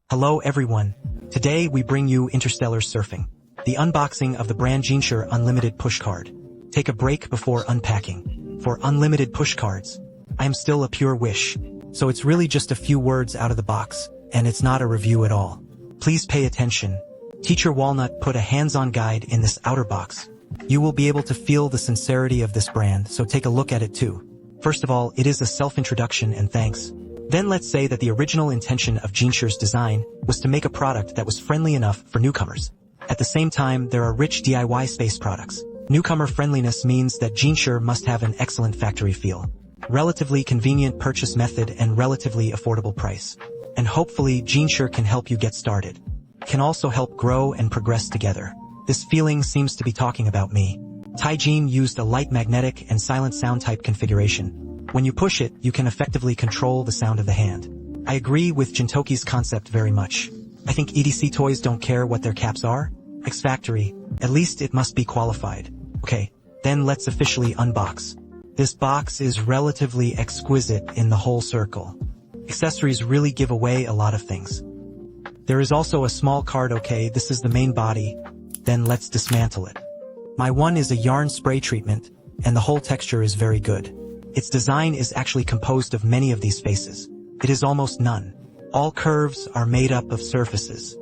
Hello everyone. Today we bring you Interstellar Surfing, the unboxing of the brand Genshare Unlimited Push Card. Take a break before unpacking. For unlimited push cards, I am still a pure wish. So it's really just a few words out of the box, and it's not a review at all. Please pay attention. Teacher Walnut put a hands-on guide in this outer box. You will be able to feel the sincerity of this brand, so take a look at it too. First of all, it is a self-introduction and thanks. Then let's say that the original intention of Genshare's design was to make a product that was friendly enough for newcomers. At the same time, there are rich DIY space products. Newcomer friendliness means that Genshare must have an excellent factory feel, relatively convenient purchase method and relatively affordable price. And hopefully Genshare can help you get started. Can also help grow and progress together. This feeling seems to be talking about me. Taijin used a light magnetic and silent sound type configuration. When you push it, you can effectively control the sound of the hand. I agree with Jintoki's concept very much. I think EDC toys don't care what their caps are. X-Factory, at least it must be qualified. Okay, then let's officially unbox. This box is relatively exquisite in the whole circle. Accessories really give away a lot of things. There is also a small card. Okay, this is the main body. Then let's dismantle it. My one is a yarn spray treatment, and the whole texture is very good. Its design is actually composed of many of these faces. It is almost none. All curves are made up of surfaces.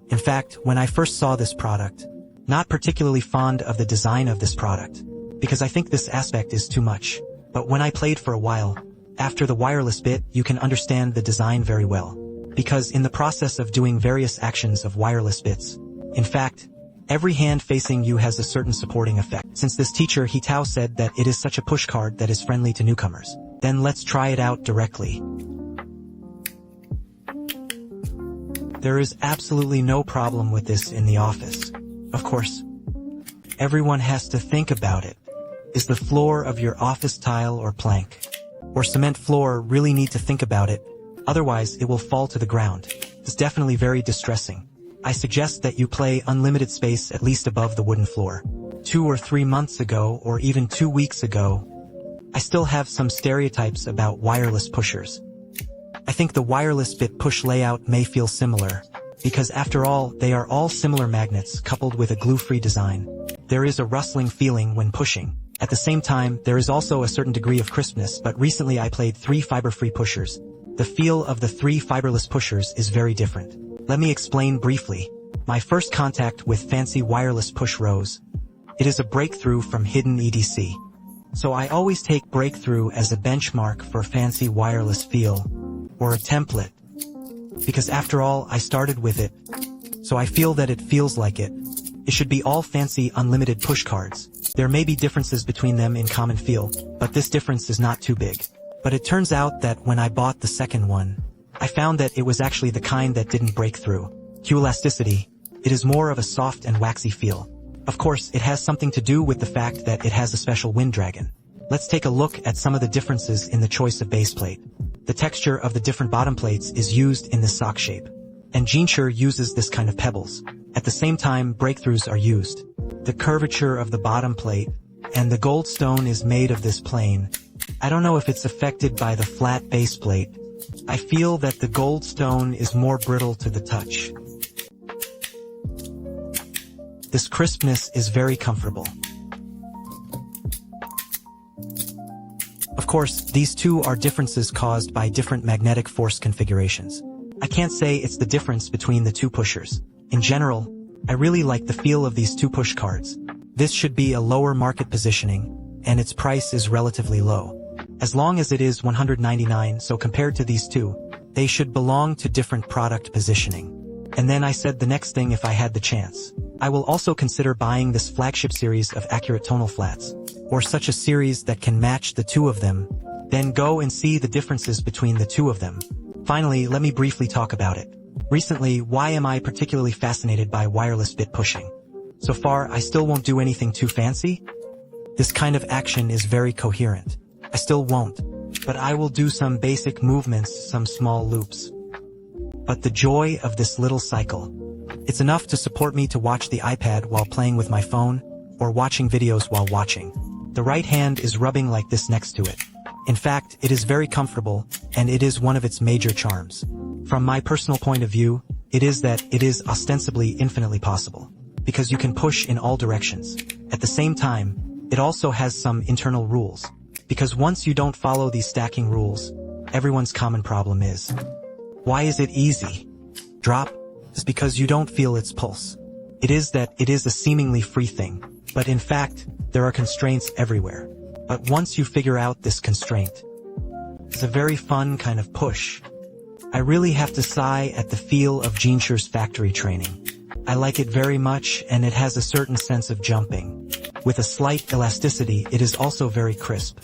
In fact, when I first saw this product, not particularly fond of the design of this product, because I think this aspect is too much. But when I played for a while, after the wireless bit, you can understand the design very well. Because in the process of doing various actions of wireless bits, in fact, every hand facing you has a certain supporting effect. Since this teacher Hitao said that it is such a push card that is friendly to newcomers, then let's try it out directly. There is absolutely no problem with this in the office. Of course, everyone has to think about it. Is the floor of your office tile or plank or cement floor? Really need to think about it, otherwise it will fall to the ground. It's definitely very distressing. I suggest that you play unlimited space at least above the wooden floor. 2 or 3 months ago, or even 2 weeks ago, I still have some stereotypes about wireless pushers. I think the wireless bit push layout may feel similar, because after all, they are all similar magnets coupled with a glue-free design. There is a rustling feeling when pushing. At the same time, there is also a certain degree of crispness, but recently I played 3 fiber-free pushers. The feel of the 3 fiberless pushers is very different. Let me explain briefly. My first contact with fancy wireless push rose. It is a breakthrough from hidden EDC. So I always take breakthrough as a benchmark for fancy wireless feel, or a template. Because after all, I started with it. So I feel that it feels like it. It should be all fancy unlimited push cards. There may be differences between them in common feel, but this difference is not too big. But it turns out that when I bought the second one, I found that it was actually the kind that didn't break through. Q-elasticity. It is more of a soft and waxy feel. Of course, it has something to do with the fact that it has a special wind dragon. Let's take a look at some of the differences in the choice of base plate. The texture of the different bottom plates is used in this sock shape. And Genshare uses this kind of pebbles. At the same time, breakthroughs are used. The curvature of the bottom plate and the gold stone is made of this plane. I don't know if it's affected by the flat base plate. I feel that the gold stone is more brittle to the touch. This crispness is very comfortable. Of course, these two are differences caused by different magnetic force configurations. I can't say it's the difference between the two pushers. In general, I really like the feel of these 2 push cards. This should be a lower market positioning, and its price is relatively low. As long as it is $199, so compared to these 2, they should belong to different product positioning. And then I said the next thing, if I had the chance, I will also consider buying this flagship series of accurate tonal flats, or such a series that can match the 2 of them, then go and see the differences between the 2 of them. Finally, let me briefly talk about it. Recently, why am I particularly fascinated by wireless bit pushing? So far, I still won't do anything too fancy. This kind of action is very coherent. I still won't, but I will do some basic movements, some small loops. But the joy of this little cycle. It's enough to support me to watch the iPad while playing with my phone, or watching videos while watching. The right hand is rubbing like this next to it. In fact, it is very comfortable, and it is one of its major charms. From my personal point of view, it is that it is ostensibly infinitely possible, because you can push in all directions. At the same time, it also has some internal rules, because once you don't follow these stacking rules, everyone's common problem is, why is it easy? Drop is because you don't feel its pulse. It is that it is a seemingly free thing, but in fact, there are constraints everywhere. But once you figure out this constraint, it's a very fun kind of push. I really have to sigh at the feel of Jeanshire's factory training. I like it very much, and it has a certain sense of jumping. With a slight elasticity, it is also very crisp.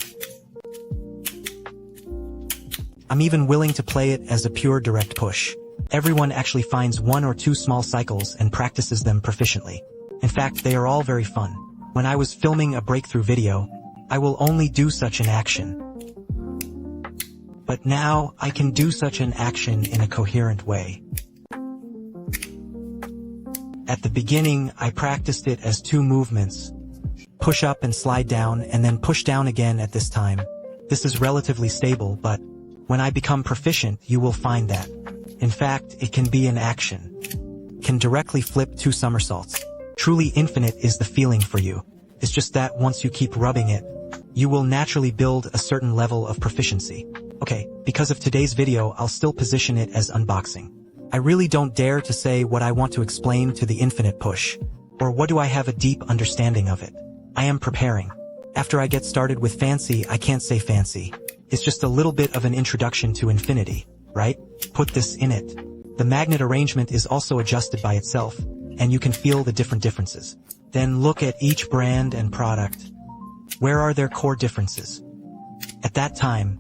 I'm even willing to play it as a pure direct push. Everyone actually finds 1 or 2 small cycles and practices them proficiently. In fact, they are all very fun. When I was filming a breakthrough video, I will only do such an action. But now, I can do such an action in a coherent way. At the beginning, I practiced it as 2 movements. Push up and slide down, and then push down again at this time. This is relatively stable, but when I become proficient, you will find that, in fact, it can be an action. Can directly flip 2 somersaults. Truly infinite is the feeling for you. It's just that once you keep rubbing it, you will naturally build a certain level of proficiency. Okay, because of today's video, I'll still position it as unboxing. I really don't dare to say what I want to explain to the infinite push, or what do I have a deep understanding of it. I am preparing. After I get started with fancy, I can't say fancy. It's just a little bit of an introduction to infinity, right? Put this in it. The magnet arrangement is also adjusted by itself, and you can feel the different differences. Then look at each brand and product. Where are their core differences? At that time,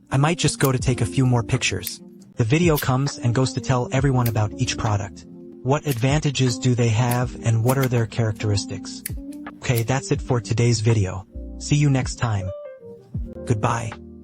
I might just go to take a few more pictures. The video comes and goes to tell everyone about each product. What advantages do they have and what are their characteristics? Okay, that's it for today's video. See you next time. Goodbye.